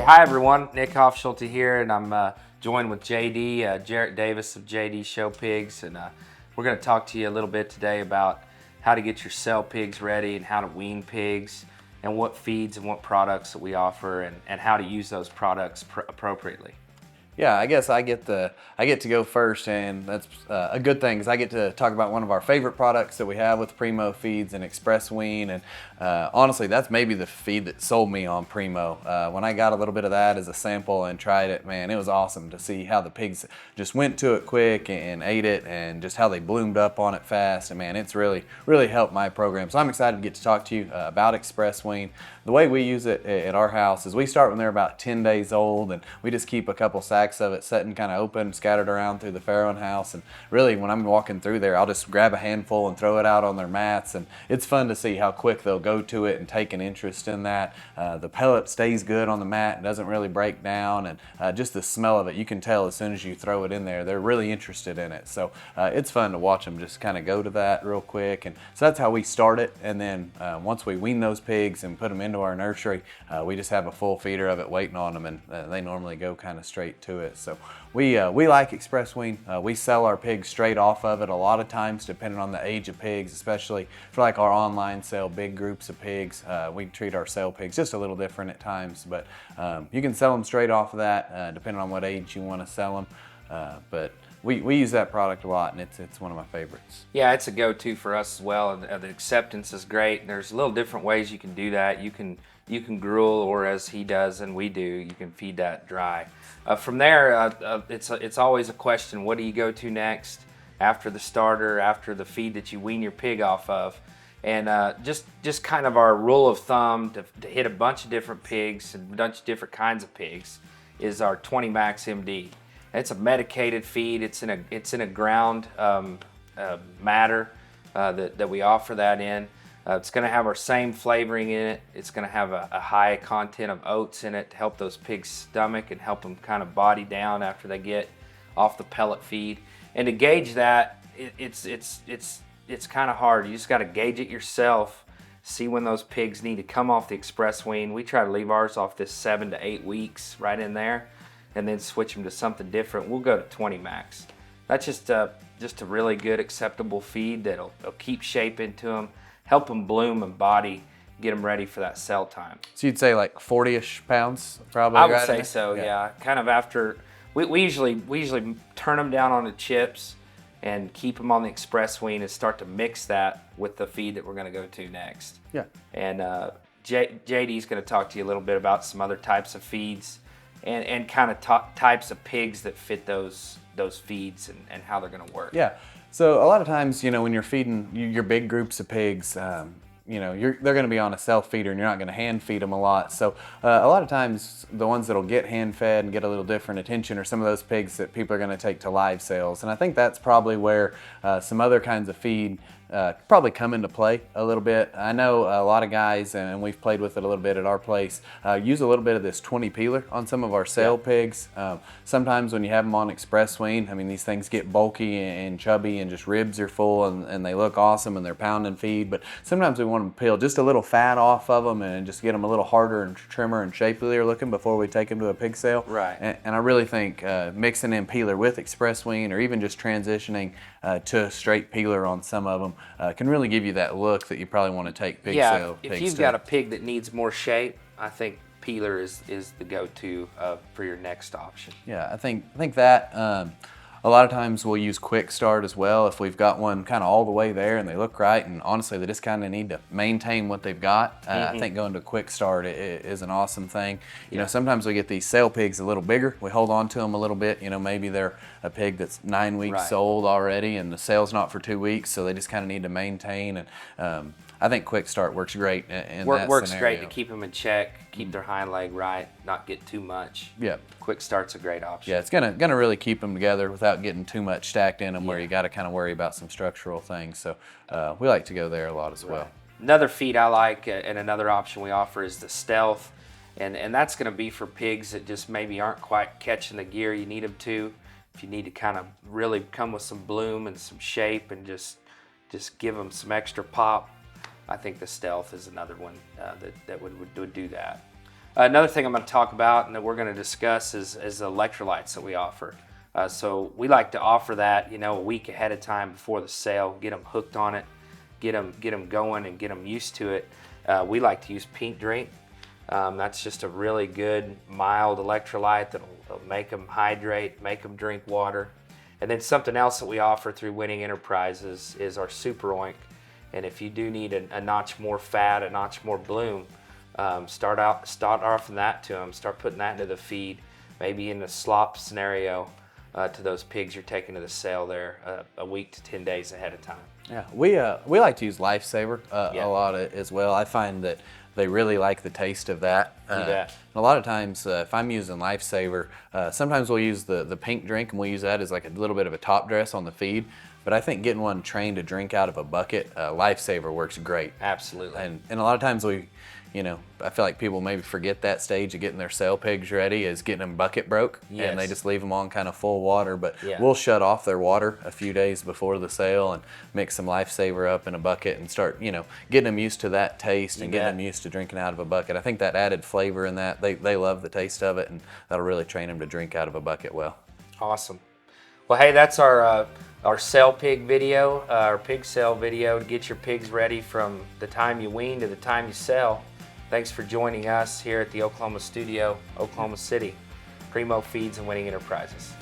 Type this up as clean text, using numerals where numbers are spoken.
Hey, hi everyone, Nick Hofschulte here, and I'm joined with JD, Jarrett Davis of JD Show Pigs, and we're going to talk to you a little bit today about how to get your sell pigs ready and how to wean pigs and what feeds and what products that we offer and how to use those products appropriately. Yeah, I guess I get to go first, and that's a good thing because I get to talk about one of our favorite products that we have with Primo Feeds and Express Wean, and honestly, that's maybe the feed that sold me on Primo. When I got a little bit of that as a sample and tried it, man, it was awesome to see how the pigs just went to it quick and ate it, and just how they bloomed up on it fast. And man, it's really helped my program. So I'm excited to get to talk to you about Express Wean. The way we use it at our house is we start when they're about 10 days old, and we just keep a couple sacks of it sitting kind of open, scattered around through the farrowing house. And really, when I'm walking through there, I'll just grab a handful and throw it out on their mats, and it's fun to see how quick they'll go to it and take an interest in that. The pellet stays good on the mat and doesn't really break down, and just the smell of it, you can tell as soon as you throw it in there, they're really interested in it. So it's fun to watch them just kind of go to that real quick. And so that's how we start it. And then once we wean those pigs and put them into our nursery, we just have a full feeder of it waiting on them, and they normally go kind of straight to it. So we like Express Wean. We sell our pigs straight off of it a lot of times, depending on the age of pigs, especially for like our online sale, big groups of pigs. We treat our sale pigs just a little different at times, but you can sell them straight off of that, depending on what age you want to sell them. But we use that product a lot, and it's one of my favorites. Yeah, it's a go-to for us as well. The acceptance is great. There's a little different ways you can do that. You can gruel, or as he does and we do, you can feed that dry. From there, it's always a question: what do you go to next after the starter, after the feed that you wean your pig off of? And just kind of our rule of thumb to hit a bunch of different pigs and a bunch of different kinds of pigs is our 20 Max MD. It's a medicated feed. It's in a ground matter that we offer that in. It's going to have our same flavoring in it. It's going to have a high content of oats in it to help those pigs' stomach and help them kind of body down after they get off the pellet feed. And to gauge that, it's kind of hard. You just got to gauge it yourself. See when those pigs need to come off the Express Wean. We try to leave ours off this 7 to 8 weeks right in there, and then switch them to something different. We'll go to 20 Max. That's just a really good, acceptable feed that'll keep shape into them, help them bloom and body, get them ready for that sell time. So you'd say like 40-ish pounds, probably. I would say so, yeah. Kind of after we usually turn them down on the chips and keep them on the Express Wean and start to mix that with the feed that we're going to go to next. Yeah. And JD's going to talk to you a little bit about some other types of feeds and kind of types of pigs that fit those feeds and how they're going to work. Yeah. So a lot of times, when you're feeding your big groups of pigs, they're going to be on a self feeder, and you're not going to hand feed them a lot. So a lot of times, the ones that'll get hand fed and get a little different attention are some of those pigs that people are going to take to live sales. And I think that's probably where some other kinds of feed probably come into play a little bit. I know a lot of guys, and we've played with it a little bit at our place, use a little bit of this 20 peeler on some of our sale pigs. Sometimes when you have them on Express Wean, I mean, these things get bulky and chubby, and just ribs are full, and they look awesome, and they're pounding feed. But sometimes we want to peel just a little fat off of them and just get them a little harder and trimmer and shapelier looking before we take them to a pig sale. Right. And I really think mixing in peeler with Express Wean, or even just transitioning to a straight peeler on some of them, can really give you that look that you probably want to take pig sale. Yeah, if you've got a pig that needs more shape, I think peeler is the go-to for your next option. Yeah, I think that a lot of times we'll use quick start as well if we've got one kind of all the way there and they look right, and honestly they just kind of need to maintain what they've got. I think going to quick start is an awesome thing. Sometimes we get these sale pigs a little bigger. We hold on to them a little bit. Maybe they're a pig that's 9 weeks old already, and the sale's not for 2 weeks, so they just kind of need to maintain. And I think quick start works great in that Works scenario. great to keep them in check, keep their hind leg right, not get too much. Yeah. Quick start's a great option. Yeah, it's gonna really keep them together without getting too much stacked in them, where you got to kind of worry about some structural things. So we like to go there a lot as well. Another feed I like and another option we offer is the Stealth, and that's going to be for pigs that just maybe aren't quite catching the gear you need them to. If you need to kind of really come with some bloom and some shape and just give them some extra pop, I think the Stealth is another one that would do that. Another thing I'm going to talk about and that we're going to discuss is the electrolytes that we offer. So we like to offer that, a week ahead of time before the sale, get them hooked on it, get them going and get them used to it. We like to use Pink Drink. That's just a really good, mild electrolyte that'll make them hydrate, make them drink water. And then something else that we offer through Weaning Enterprises is our Super Oink. And if you do need a notch more fat, a notch more bloom, start offering that to them. Start putting that into the feed, maybe in a slop scenario to those pigs you're taking to the sale there a week to 10 days ahead of time. Yeah, we like to use Lifesaver a lot as well. I find that they really like the taste of that. And a lot of times, if I'm using Lifesaver, sometimes we'll use the Pink Drink, and we'll use that as like a little bit of a top dress on the feed. But I think getting one trained to drink out of a bucket, Lifesaver works great. Absolutely. And a lot of times I feel like people maybe forget that stage of getting their sale pigs ready is getting them bucket broke, and they just leave them on kind of full water. But we'll shut off their water a few days before the sale and mix some Lifesaver up in a bucket and start, getting them used to that taste and getting them used to drinking out of a bucket. I think that added flavor in that, they love the taste of it, and that'll really train them to drink out of a bucket well. Awesome. Well, hey, that's our sale pig video, our pig sale video to get your pigs ready from the time you wean to the time you sell. Thanks for joining us here at the Oklahoma studio, Oklahoma City, Primo Feeds and Weaning Enterprises.